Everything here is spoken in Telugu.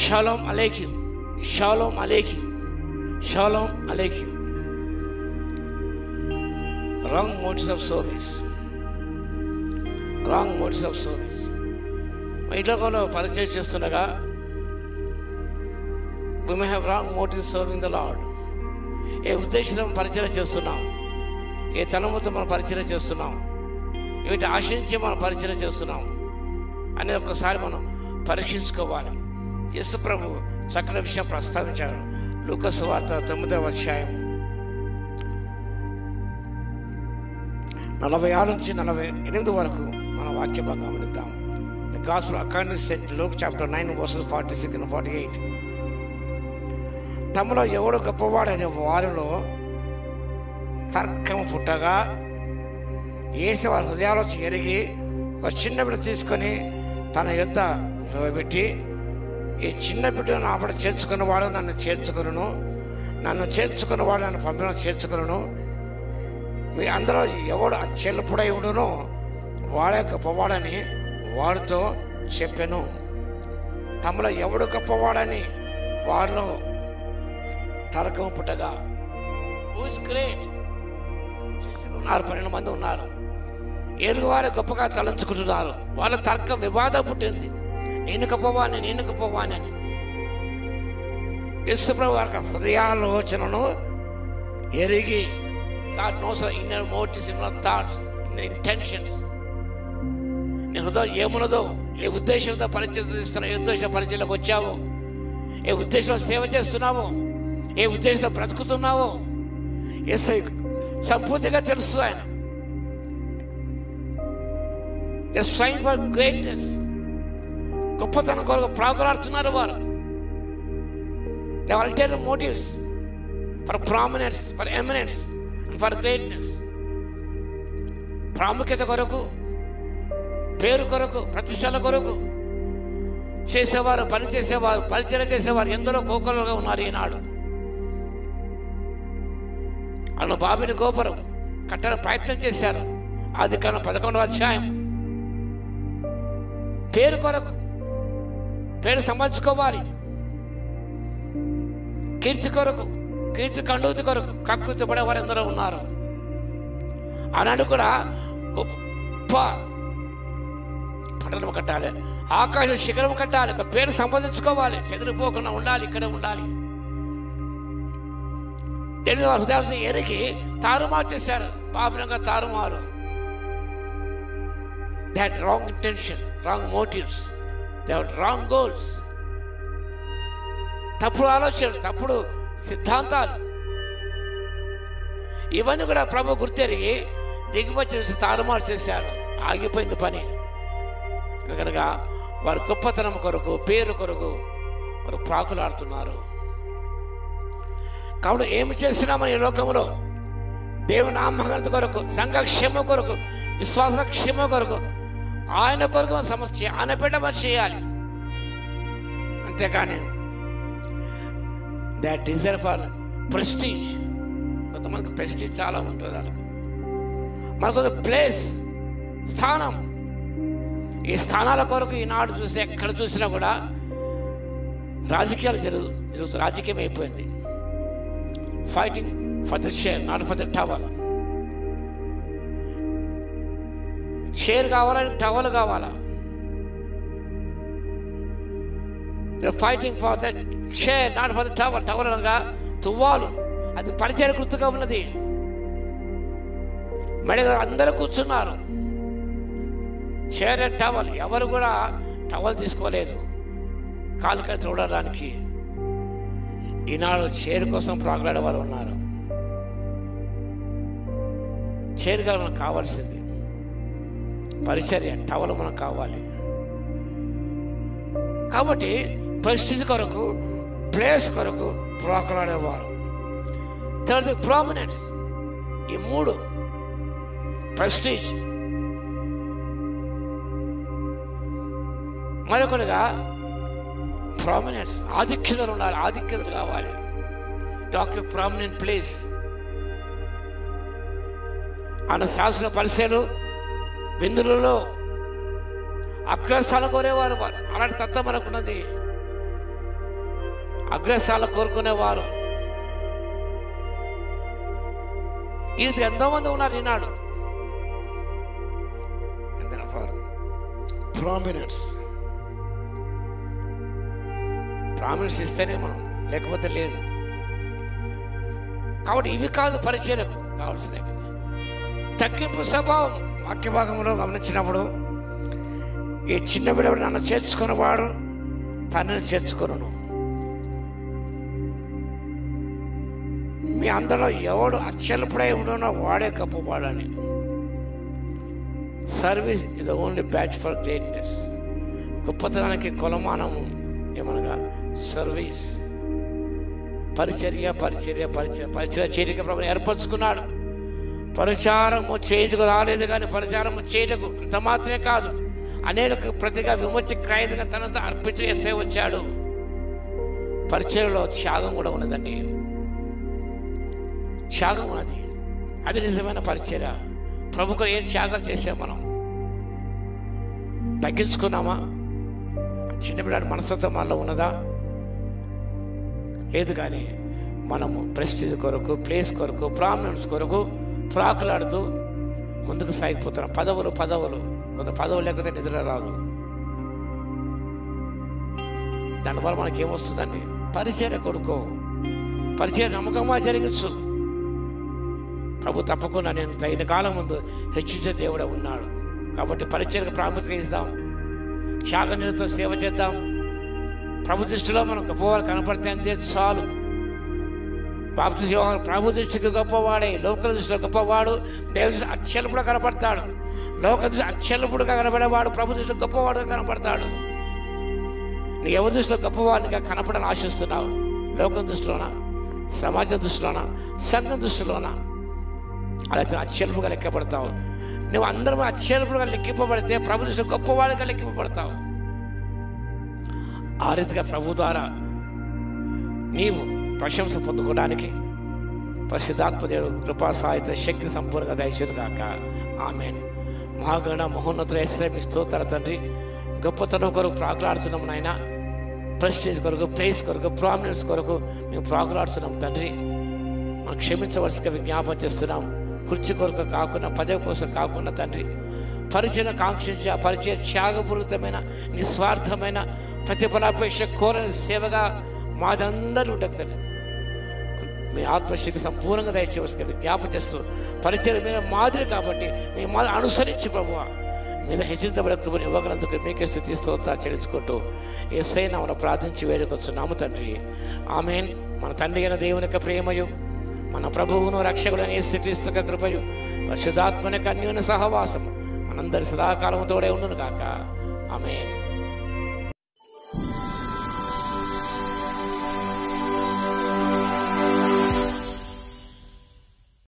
షాలోమ్ అలైకుం, షాలోమ్ అలైకుం, షాలోమ్ అలైకుం. Wrong modes of service, wrong modes of service. ఈ లోకంలో పరిచయం చేస్తుండగా we may have wrong motives serving the Lord. ఏ ఉద్దేశంతో పరిచయం చేస్తున్నాం, ఏ తలముతో మనం పరిచయం చేస్తున్నాం, వీటి ఆశించి మనం పరిచయం చేస్తున్నాం అనేది ఒక్కసారి మనం పరీక్షించుకోవాలి. యేసు ప్రభు చక్కని విషయం ప్రస్తావించారు. లూకా సువార్త 9వ అధ్యాయం 46 నుంచి 48 వరకు మన వాక్య భాగం గమనిద్దాం. The Gospel according to St. Luke chapter 9 verses 46 and 48. తమలో ఎవడు గొప్పవాడనే వారిలో తర్కం పుట్టగా యేసు వారి హృదయాల్లో ఎరిగి ఒక చిన్న బిడ్డ తీసుకొని తన యొద్ద నిలబెట్టి, ఈ చిన్న బిడ్డను ఆపడ చేర్చుకున్నవాడు నన్ను చేర్చుకును, నన్ను చేర్చుకున్నవాడు నన్ను పంపిన చేర్చుకును. మీ అందరూ ఎవడు చెల్లుపుడై ఉండునో వాడే గొప్పవాడని వాడితో చెప్పాను. తమలో ఎవడు గొప్పవాడని వారిలో తర్కం పుట్టగా, హూస్ గ్రేట్ ఉన్నారు, 12 మంది ఉన్నారు. ఏలుగు వారు గొప్పగా తలంచుకుంటున్నారు. వాళ్ళ తర్కం వివాదం పుట్టింది. నేను గొప్పవాణ్ణి, నేను గొప్పవాణ్ణి అని. యేసు ప్రభు వారి హృదయాలోచనను ఎరిగి, God knows our inner motives, inner thoughts, inner intentions. నీ హృదయం ఏమున్నదో, ఏ ఉద్దేశంతో పరిచయం చేస్తున్నావు, ఏ ఉద్దేశంతో పరిచయంలోకి వచ్చావు, ఏ ఉద్దేశంలో సేవ చేస్తున్నావు, ఏ ఉద్దేశంతో బ్రతుకుతున్నావో యేసు సంపూర్తిగా తెలుసు. ఆయన స్ట్రైవింగ్ ఫర్ గ్రేట్నెస్, గొప్పతనం కొరకు ప్రాకులాడుతున్నారు వారు. They alternative motives for prominence, for eminence and for greatness. ప్రాముఖ్యత కొరకు, పేరు కొరకు, ప్రతిష్టల కొరకు చేసేవారు, పని చేసేవారు, పరిచయం చేసేవారు ఎందరో కోకొల్లగా ఉన్నారు ఈనాడు. అను బాబిని గోపురం కట్టడం ప్రయత్నం చేశారు. ఆదికాండం 11వ అధ్యాయం. పేరు కొరకు, పేరు సంపాదించుకోవాలి, కీర్తి కొరకు, కీర్తి కండూతి కొరకు కకృతి పడేవారు ఎందరో ఉన్నారు. ఆనాడు కూడా గొప్ప పట్టణం కట్టాలి, ఆకాశ శిఖరం కట్టాలి, ఒక పేరు సంపాదించుకోవాలి, చెదిరిపోకుండా ఉండాలి, ఇక్కడే ఉండాలి. దేవుని వారి హృదయాలను ఎరిగి తారుమారు చేశారు, పాపంగా తారుమారు. They had wrong intention, wrong motives, they had wrong goals. తప్పుడు ఆలోచనలు, తప్పుడు సిద్ధాంతాలు, ఇవన్నీ కూడా ప్రభు గుర్తెరిగి దిగివచ్చి తారుమారు చేశారు. ఆగిపోయింది పని. కనుక వారి గొప్పతనం కొరకు, పేరు కొరకు వారు ప్రాకులాడుతున్నారు. కాబట్టి ఏమి చేస్తున్నామని ఈ లోకంలో దేవుని నామఘనత కొరకు, సంఘ క్షేమ కొరకు, విశ్వాస క్షేమ కొరకు, ఆయన కొరకు సమస్య ఆయన బిడ్డ మనం చేయాలి. అంతేకాని దే డిజైర్ ఫర్ ప్రెస్టీజ్. కొంతమందికి ప్రెస్టీజ్ చాలా ఉంటుంది. వాళ్ళకి మనకు ప్లేస్, స్థానం. ఈ స్థానాల కొరకు ఈనాడు చూస్తే ఎక్కడ చూసినా కూడా రాజకీయాలు జరుగుతుంది. రాజకీయం అయిపోయింది. Fighting for the chair, not for the towel. Chair కావాలని టవల్ కావాలా? Fighting for the chair, not for the towel. Towel అనగా తువ్వాలు, అది పరిచయ గుర్తుగా ఉన్నది. మెడ అందరూ కూర్చున్నారు. చైర్ అండ్ టవల్, ఎవరు కూడా టవల్ తీసుకోలేదు కాలుకై చూడడానికి. ఈనాడు చైర్ కోసం ప్రాకులాడేవారు ఉన్నారు. చైర్గా మనకు కావాల్సింది పరిచర్య, టవల్ మనకు కావాలి. కాబట్టి ప్రెస్టీజ్ కొరకు, ప్లేస్ కొరకు ప్రాకులాడేవారు. Third prominence. ఈ 3 ప్రెస్టీజ్, మరొకటిగా ప్రామినెన్స్, ఆధిక్యతలు ఉండాలి, ఆధిక్యతలు కావాలి. Talk prominent place. ఆయన శాస్త్ర పరిచయలు, విందులలో అగ్రస్థానం కోరేవారు వారు. అలాంటి తత్వం మనకున్నది. అగ్రస్థానం కోరుకునేవారు. ఇది ఎంతోమంది ఉన్నారు ఈనాడు. ప్రామినెన్స్ ఇస్తేనే మనం, లేకపోతే లేదు. కాబట్టి ఇవి కాదు పరిచర్యకు కావాల్సినవి. తగ్గింపు స్వభావం వాక్య భాగంలో గమనించినప్పుడు, ఈ చిన్న బిడ్డ నన్ను చేర్చుకుని వాడు తండ్రిని చేర్చుకొనును. మీ అందరిలో ఎవడు అత్యల్పుడై ఉండనో వాడే గొప్పవాడని. Service is the only badge for greatness. గొప్పతనానికి కొలమానము ఏమనగా సర్వీస్. పరిచర్య పరిచర్య పరిచర్య పరిచర్య చేయడానికి ప్రభుని ఏర్పరచుకున్నాడు. పరిచారము చేయించుకు రాలేదు కానీ పరిచారము చేయటకు అంత మాత్రమే కాదు, అనేక ప్రతిగా విమోచన క్రయంగా తనతో అర్పించేస్తే వచ్చాడు. పరిచర్యలో త్యాగం కూడా ఉన్నదండి. త్యాగం ఉన్నది, అది నిజమైన పరిచర్య. ప్రభుకు ఏం త్యాగం చేసాం మనం? తగ్గించుకున్నామా? చిన్నపిల్లాడి మనస్తత్వం మనలో ఉన్నదా? లేదు. కానీ మనము ప్రెస్టీజ్ కొరకు, ప్లేస్ కొరకు, ప్రామినెన్స్ కొరకు ప్రాకులాడుతూ ముందుకు సాగిపోతున్నాం. పదవులు కొంత పదవులు లేకపోతే నిద్ర రాదు. దానివల్ల మనకి ఏమొస్తుందండి? పరిచర్య కొడుకో, పరిచర్య నమ్మకంగా జరిగించు. ప్రభు తప్పకుండా నేను తగిన కాలం ముందు హెచ్చించే దేవుడే ఉన్నాడు. కాబట్టి పరిచర్యకు ప్రాముఖ్యత ఇద్దాం, త్యాగనిలతో సేవ చేద్దాం. ప్రభు దృష్టిలో మనం గొప్పవాళ్ళు కనపడితే అంతే చాలు. ప్రభు దృష్టికి గొప్పవాడే, లోకల దృష్టిలో గొప్పవాడు. దేవుడి దృష్టి అత్యల్పుడుగా కనపడతాడు. లోక దృష్టి అత్యల్పుడుగా కనపడేవాడు ప్రభు దృష్టిలో గొప్పవాడుగా కనపడతాడు. నీ ఎవరి దృష్టిలో గొప్పవాడినిగా కనపడని ఆశిస్తున్నావు? లోకం దృష్టిలోనా, సమాజం దృష్టిలోనా, సంఘం దృష్టిలోనా? అలా అత్యల్పుగా లెక్కపడతావు. నువ్వు అందరూ అత్యల్పుగా లెక్కింపబడితే ప్రభు దృష్టిలో గొప్పవాడిగా లెక్కింపబడతావు. ఆ రీతిగా ప్రభు ద్వారా నీవు ప్రశంస పొందుకోవడానికి పరిశుద్ధాత్మ దేవుడు కృపా సాహిత్య శక్తి సంపూర్ణంగా దయచేయను గాక. ఆమేన్. మహాగణ మహోన్నతుల యేసయ్య మీ స్తోత్రాలు తండ్రి. గొప్పతనం కొరకు ప్రాకులాడుతున్నాము నాయన. ప్రెస్టీజ్ కొరకు, ప్లేస్ కొరకు, ప్రామినెన్స్ కొరకు మేము ప్రాకులాడుతున్నాం తండ్రి. మనం క్షమించవలసిగా విజ్ఞాపన చేస్తున్నాం. కుర్చీ కొరకు కాకుండా, పదవి కోసం కాకుండా తండ్రి, పరిచయం కాంక్షించి ఆ పరిచయ త్యాగపూరితమైన నిస్వార్థమైన ప్రతిఫలాపేక్ష కోరని సేవగా మాదందరూ ఉండకు తండ్రి. మీ ఆత్మశక్తి సంపూర్ణంగా దయచేసి విజ్ఞాపన చేస్తూ పరిచయం మీద మాదిరి కాబట్టి మీ మాదిరి అనుసరించి ప్రభువ మీద హెచ్చించబడే కృపను ఇవ్వగలందుకు మీకే స్తుతి స్తోత్రాలు చెల్లించుకుంటూ యేసయ్య నామమున ప్రార్థించి వేడుకొస్తున్నాము తండ్రి. ఆమేన్. మన తండ్రి అయిన దేవుని యొక్క ప్రేమయు, మన ప్రభువును రక్షకుడైన యేసుక్రీస్తు యొక్క కృపయు, పరిశుద్ధాత్మ యొక్క అన్యోన్య సహవాసము మనందరి సదాకాలము తోడే ఉండును గాక. ఆమేన్.